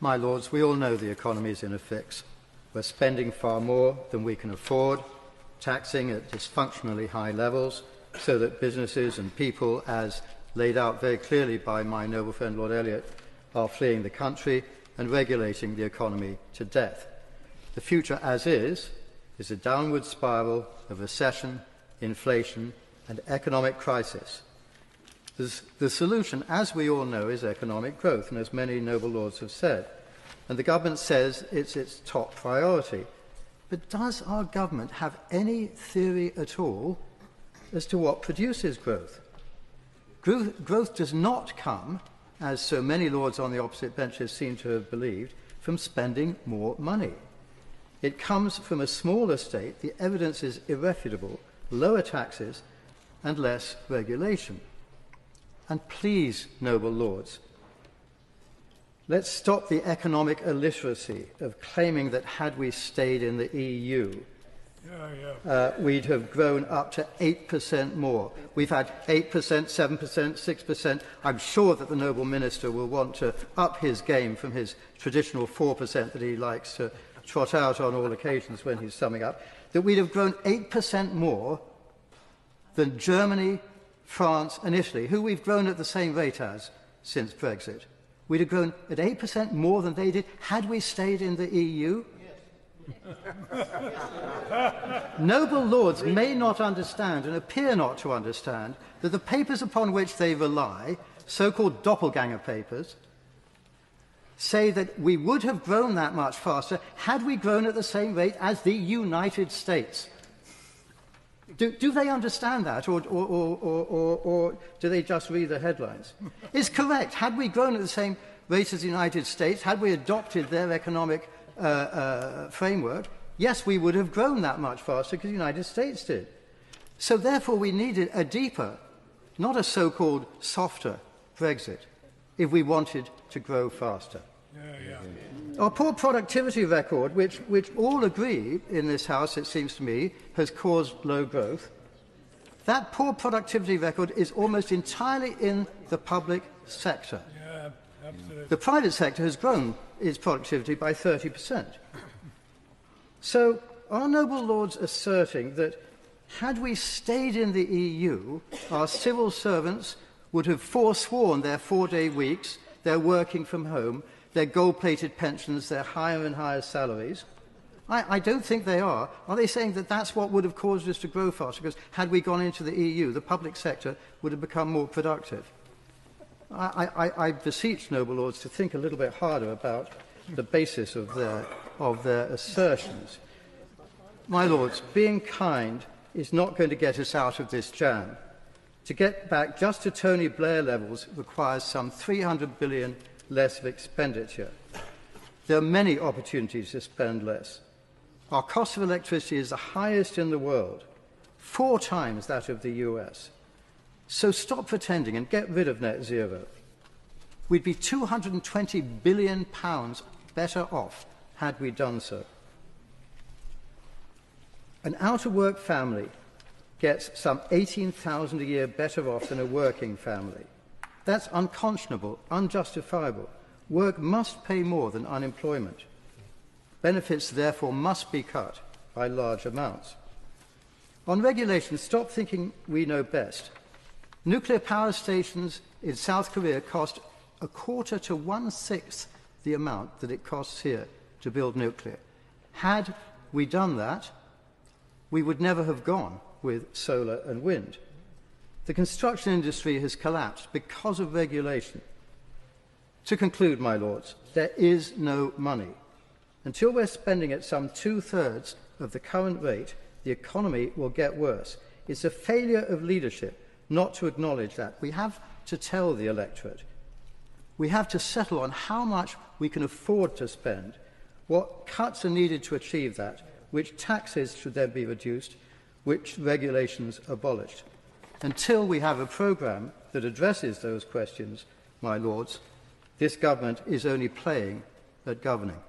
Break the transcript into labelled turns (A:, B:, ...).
A: My Lords, we all know the economy is in a fix. We're spending far more than we can afford, taxing at dysfunctionally high levels, so that businesses and people, as laid out very clearly by my noble friend Lord Elliot, are fleeing the country and regulating the economy to death. The future as is a downward spiral of recession, inflation and economic crisis. The solution, as we all know, is economic growth, and as many noble lords have said. And the government says it's its top priority. But does our government have any theory at all as to what produces growth? Growth does not come, as so many lords on the opposite benches seem to have believed, from spending more money. It comes from a smaller state, the evidence is irrefutable, lower taxes and less regulation. And please, noble lords, let's stop the economic illiteracy of claiming that had we stayed in the EU, we'd have grown up to 8% more. We've had 8%, 7%, 6%. I'm sure that the noble minister will want to up his game from his traditional 4% that he likes to trot out on all occasions when he's summing up, that we'd have grown 8% more than Germany, France and Italy, who we've grown at the same rate as since Brexit. We'd have grown at 8% more than they did had we stayed in the EU. Noble lords may not understand and appear not to understand that the papers upon which they rely, so-called doppelganger papers, say that we would have grown that much faster had we grown at the same rate as the United States. Do they understand that, or do they just read the headlines? It's correct. Had we grown at the same rate as the United States, had we adopted their economic framework, yes, we would have grown that much faster because the United States did. So therefore we needed a deeper, not a so-called softer Brexit if we wanted to grow faster. Our poor productivity record, which all agree in this House, it seems to me, has caused low growth, that poor productivity record is almost entirely in the public sector.
B: Yeah, absolutely.
A: The private sector has grown its productivity by 30%. So are noble lords asserting that had we stayed in the EU, our civil servants would have forsworn their 4-day weeks, their working from home, their gold-plated pensions, their higher and higher salaries? I don't think they are. Are they saying that that's what would have caused us to grow faster? Because had we gone into the EU, the public sector would have become more productive. I beseech noble lords to think a little bit harder about the basis of their assertions. My lords, being kind is not going to get us out of this jam. To get back just to Tony Blair levels requires some $300 billion less of expenditure. There are many opportunities to spend less. Our cost of electricity is the highest in the world, 4 times that of the US. So stop pretending and get rid of net zero. We'd be £220 billion better off had we done so. An out-of-work family gets some $18,000 a year better off than a working family. That's unconscionable, unjustifiable. Work must pay more than unemployment. Benefits, therefore, must be cut by large amounts. On regulation, stop thinking we know best. Nuclear power stations in South Korea cost 1/4 to 1/6 the amount that it costs here to build nuclear. Had we done that, we would never have gone with solar and wind. The construction industry has collapsed because of regulation. To conclude, my lords, there is no money. Until we're spending at some 2/3 of the current rate, the economy will get worse. It's a failure of leadership not to acknowledge that. We have to tell the electorate. We have to settle on how much we can afford to spend, what cuts are needed to achieve that, which taxes should then be reduced, which regulations abolished. Until we have a programme that addresses those questions, my lords, this government is only playing at governing.